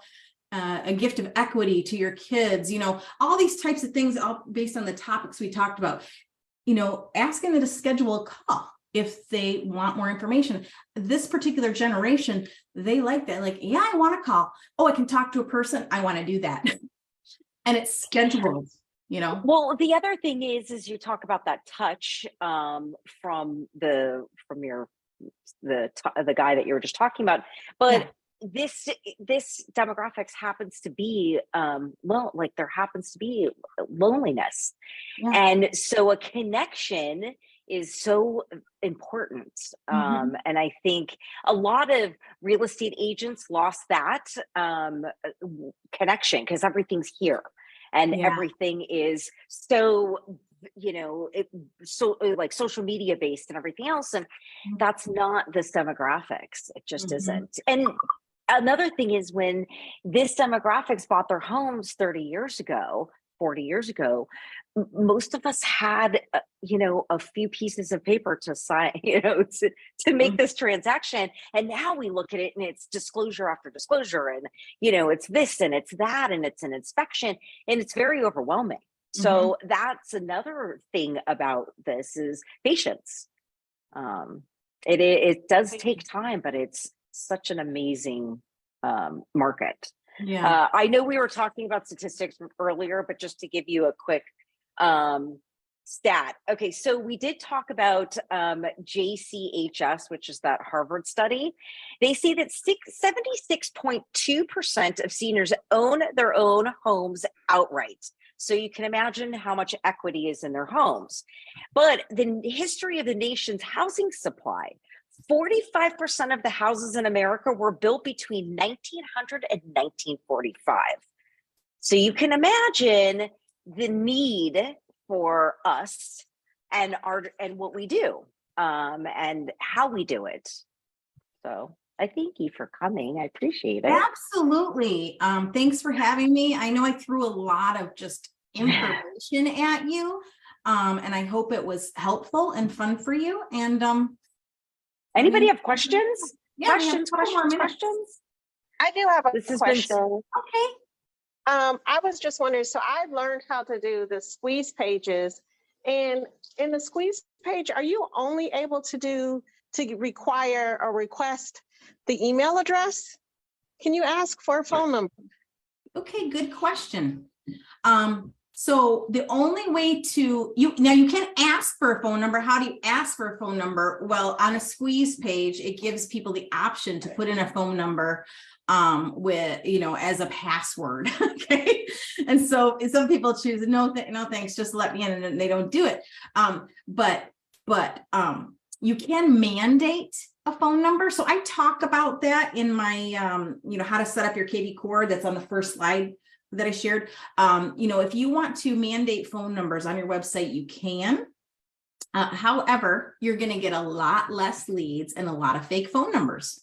a gift of equity to your kids, all these types of things, all based on the topics we talked about, asking them to schedule a call if they want more information. This particular generation, they like that. Like, yeah, I want to call. Oh, I can talk to a person. I want to do that. And it's scheduled, Well, the other thing is you talk about that touch from the guy that you were just talking about, but this demographics happens to be there happens to be loneliness, and so a connection is so important. And I think a lot of real estate agents lost that connection because everything's here and everything is so, like social media based and everything else. And that's not this demographics. It just isn't. And another thing is when this demographics bought their homes 30 years ago, 40 years ago, most of us had, a few pieces of paper to sign, to make this transaction. And now we look at it and it's disclosure after disclosure. And, it's this and it's that, and it's an inspection, and it's very overwhelming. So that's another thing about this is patience. It does take time, but it's such an amazing market. I know we were talking about statistics earlier, but just to give you a quick stat. Okay, so we did talk about JCHS, which is that Harvard study. They say that 76.2% of seniors own their own homes outright. So you can imagine how much equity is in their homes. But the history of the nation's housing supply, 45% of the houses in America were built between 1900 and 1945. So you can imagine the need for us and what we do and how we do it. So I thank you for coming. I appreciate it. Absolutely. Thanks for having me. I know I threw a lot of just information at you, and I hope it was helpful and fun for you. And anybody have questions? Questions? I do have a question. Okay. I was just wondering, so I learned how to do the squeeze pages, and in the squeeze page, are you only able to require or request the email address? Can you ask for a phone number? Okay, good question. So the only way you can't ask for a phone number. How do you ask for a phone number? Well, on a squeeze page, it gives people the option to put in a phone number with, as a password. Okay. And so some people choose, no thanks, just let me in, and then they don't do it. But you can mandate a phone number. So I talk about that in my, how to set up your kvCore. That's on the first slide that I shared. If you want to mandate phone numbers on your website, you can. However, you're going to get a lot less leads and a lot of fake phone numbers.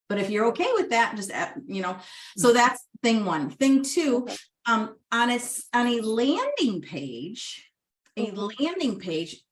But if you're okay with that, just, so that's thing one. Thing two, on a landing page,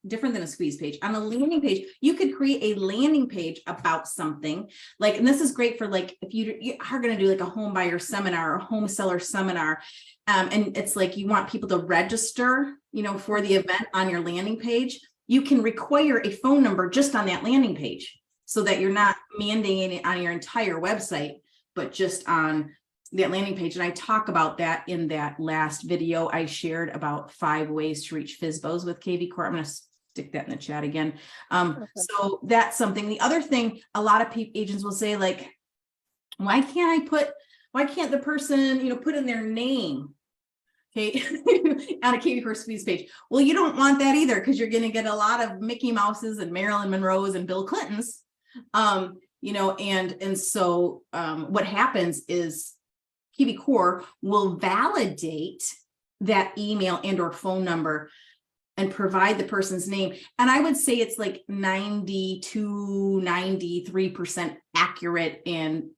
different than a squeeze page. On a landing page, you could create a landing page about something like, and this is great for like, if you are going to do like a home buyer seminar or a home seller seminar, and it's like, you want people to register, for the event on your landing page, you can require a phone number just on that landing page so that you're not mandating it on your entire website, but just on that landing page. And I talk about that in that last video I shared about 5 ways to reach FSBOs with kvCore. I'm going to stick that in the chat again. So that's something. The other thing, a lot of agents will say like, why can't the person, put in their name? Okay, on a kvCore squeeze page. Well, you don't want that either, because you're going to get a lot of Mickey Mouses and Marilyn Monroes and Bill Clintons. You know, and so what happens is kvCore will validate that email and or phone number and provide the person's name. And I would say it's like 92-93% accurate and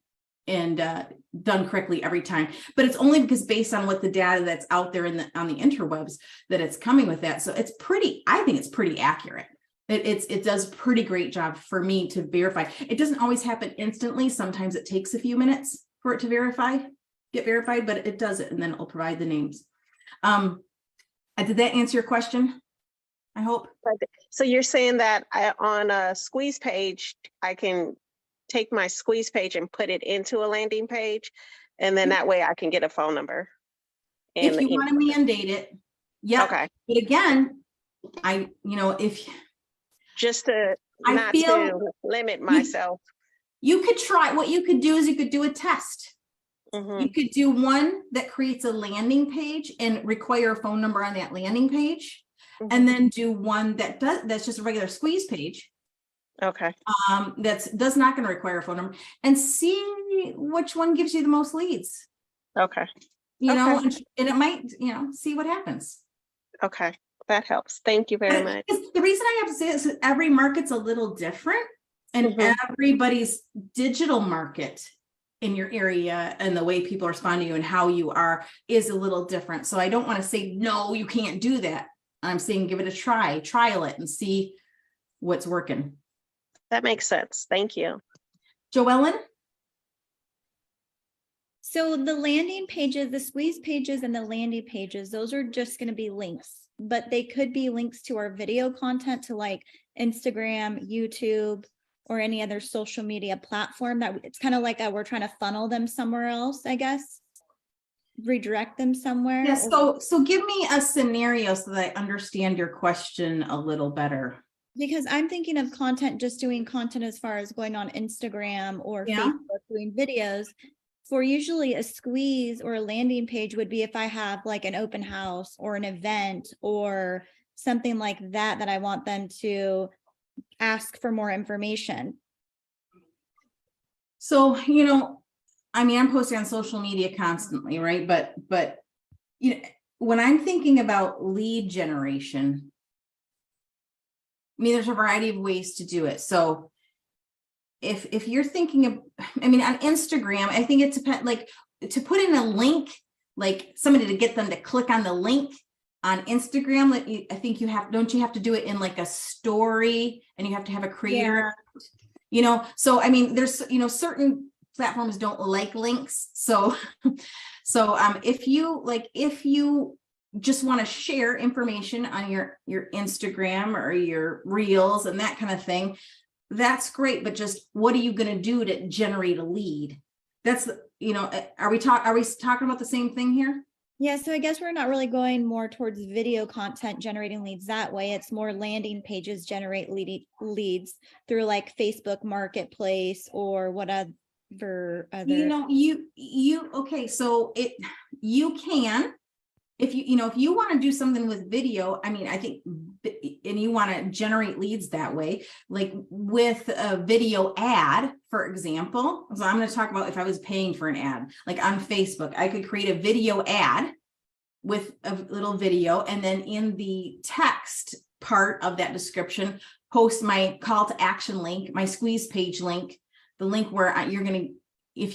done correctly every time. But it's only because based on what the data that's out there on the interwebs that it's coming with that. So it's pretty, I think it's pretty accurate. It does pretty great job for me to verify. It doesn't always happen instantly. Sometimes it takes a few minutes for it to get verified, but it does it, and then it'll provide the names. Did that answer your question? I hope. So you're saying that on a squeeze page, I can take my squeeze page and put it into a landing page, and then that way I can get a phone number. If you want to mandate it, yeah. Okay. But again, if just to not to limit myself. You could try, what you could do is you could do a test. You could do one that creates a landing page and require a phone number on that landing page, and then do one that's just a regular squeeze page. Okay. That's not going to require a phone number, and see which one gives you the most leads. Okay. You know, and it might, see what happens. Okay. That helps. Thank you very much. The reason I have to say this is every market's a little different, and everybody's digital market in your area and the way people respond to you and how you are is a little different. So I don't want to say, no, you can't do that. I'm saying, give it a try, trial it and see what's working. That makes sense. Thank you. Joellen? So the landing pages, the squeeze pages and the landing pages, those are just going to be links, but they could be links to our video content, to like Instagram, YouTube, or any other social media platform. That it's kind of like we're trying to funnel them somewhere else, I guess, redirect them somewhere. Yeah, so give me a scenario so that I understand your question a little better. Because I'm thinking of content, just doing content as far as going on Instagram or Facebook, doing videos. For usually a squeeze or a landing page would be if I have like an open house or an event or something like that, that I want them to ask for more information. So, I'm posting on social media constantly, right? But when I'm thinking about lead generation, there's a variety of ways to do it. So if you're thinking of, on Instagram, I think it depends, like to put in a link, like somebody to get them to click on the link on Instagram, I think don't you have to do it in like a story, and you have to have a creator, so there's, certain platforms don't like links. So if you just want to share information on your Instagram or your reels and that kind of thing, that's great. But just what are you going to do to generate a lead? That's, are we talking about the same thing here? Yeah. So I guess we're not really going more towards video content generating leads that way. It's more landing pages generate leads through like Facebook Marketplace or whatever other. Okay. So you can, if you want to do something with video, I think, and you want to generate leads that way, like with a video ad, for example. So I'm going to talk about if I was paying for an ad, like on Facebook, I could create a video ad with a little video, and then in the text part of that description, post my call to action link, my squeeze page link, the link where you're going to, if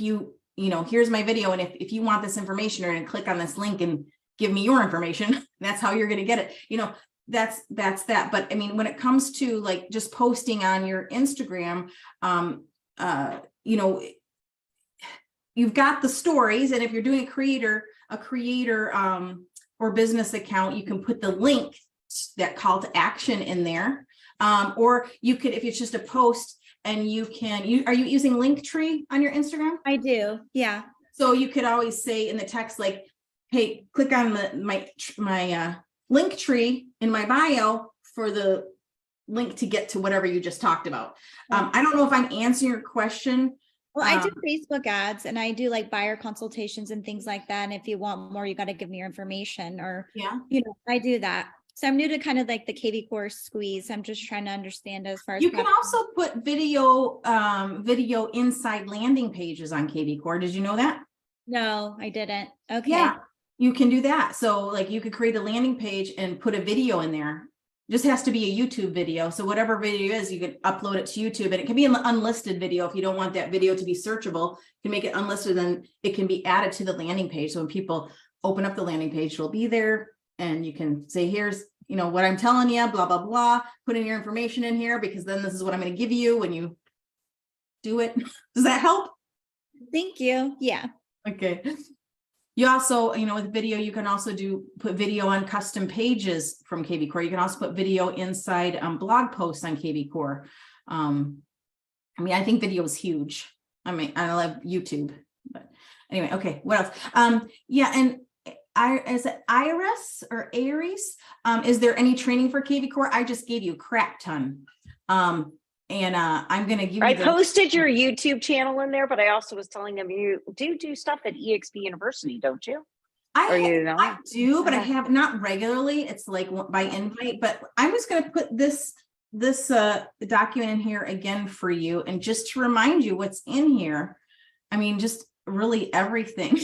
here's my video, and if you want this information, you're going to click on this link and give me your information. That's how you're going to get it. That's that. But when it comes to like just posting on your Instagram, you've got the stories, and if you're doing a creator or business account, you can put the link, that call to action in there. Or you could, if it's just a post, and are you using Linktree on your Instagram? I do. Yeah. So you could always say in the text, like, hey, click on my Linktree in my bio for the link to get to whatever you just talked about. I don't know if I'm answering your question Well, I do Facebook ads and I do like buyer consultations and things like that. And if you want more, you got to give me your information or, Yeah. I do that. So I'm new to kind of like the kvCore squeeze. I'm just trying to understand as far as You can also put video inside landing pages on kvCore. Did you know that? No, I didn't. Okay. Yeah, you can do that. So like you could create a landing page and put a video in there. Just has to be a YouTube video. So whatever video is, you could upload it to YouTube, and it can be an unlisted video. If you don't want that video to be searchable, you can make it unlisted, and it can be added to the landing page. So when people open up the landing page, it'll be there, and you can say, here's, what I'm telling you, blah, blah, blah, put in your information in here, because then this is what I'm going to give you when you do it. Does that help? Thank you. Yeah. Okay. You also, with video, you can also put video on custom pages from kvCore. You can also put video inside blog posts on kvCore. I think video is huge. I love YouTube, but anyway, okay. What else? Yeah. And is it Iris or Aries? Is there any training for kvCore? I just gave you a crap ton. And I'm going to give you. I posted your YouTube channel in there, but I also was telling them you do stuff at EXP University, don't you? I do, but I have not regularly. It's like by invite, but I'm just going to put this document in here again for you. And just to remind you what's in here. Just really everything.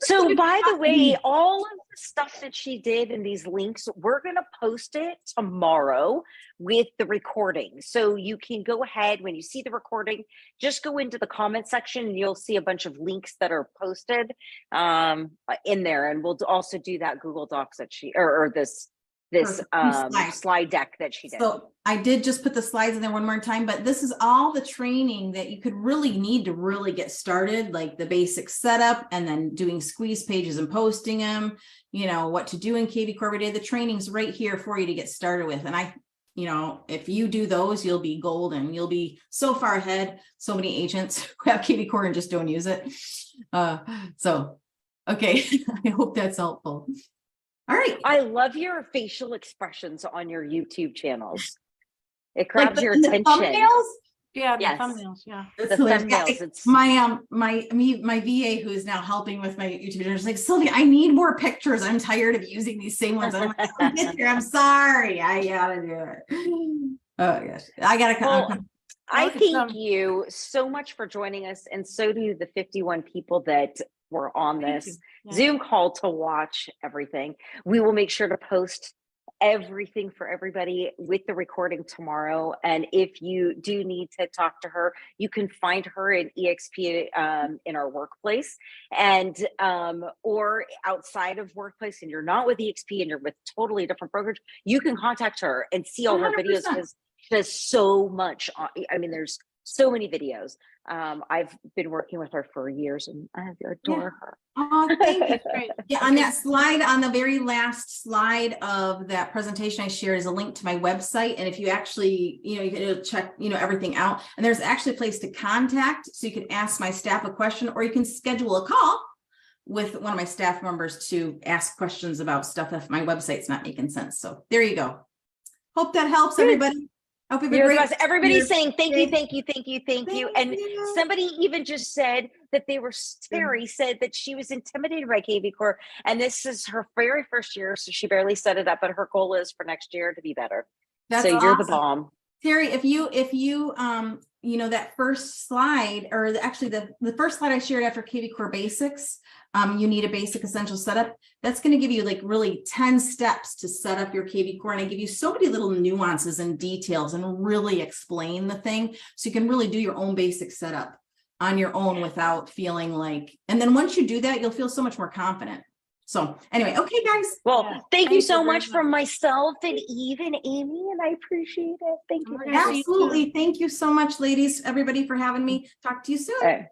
So by the way, all of the stuff that she did in these links, we're going to post it tomorrow with the recording. So you can go ahead when you see the recording, just go into the comment section and you'll see a bunch of links that are posted in there. And we'll also do that Google Docs that or this slide deck that she did. So I did just put the slides in there one more time, but this is all the training that you could really need to really get started, like the basic setup and then doing squeeze pages and posting them, what to do in kvCore every day. The training's right here for you to get started with. And if you do those, you'll be golden. You'll be so far ahead. So many agents who have kvCore and just don't use it. So, okay, I hope that's helpful. All right. I love your facial expressions on your YouTube channels. It grabs your attention. Thumbnails? Yeah, yes. The thumbnails. Yeah. The thumbnails. It's my VA who is now helping with my YouTube channel is like, Sylvia, I need more pictures. I'm tired of using these same ones. I'm like, I'm sorry. I gotta do it. Oh gosh. I gotta come. I thank you so much for joining us, and so do the 51 people that were on this Zoom call to watch everything. We will make sure to post everything for everybody with the recording tomorrow. And if you do need to talk to her, you can find her in EXP in our workplace, and or outside of workplace, and you're not with EXP and you're with totally different brokerage, you can contact her and see all her 100%. Videos, because she does so much. There's so many videos. I've been working with her for years, and I adore her. Oh, thank you. Great. Yeah, on that slide, on the very last slide of that presentation I shared is a link to my website. And if you actually, you can check, everything out. And there's actually a place to contact. So you can ask my staff a question, or you can schedule a call with one of my staff members to ask questions about stuff if my website's not making sense. So there you go. Hope that helps everybody. Everybody's saying thank you. And somebody even just said that Terry said that she was intimidated by kvCore, and this is her very first year, so she barely set it up, but her goal is for next year to be better. That's so awesome. You're the bomb. Terry, if you that first slide, or the first slide I shared after kvCore basics, you need a basic essential setup. That's going to give you like really 10 steps to set up your kvCore. And I give you so many little nuances and details and really explain the thing. So you can really do your own basic setup on your own without feeling like, and then once you do that, you'll feel so much more confident. So anyway, okay, guys. Well, thank you so much from myself and Eve and Amy, and I appreciate it. Thank you. Absolutely. Thank you so much, ladies, everybody, for having me. Talk to you soon.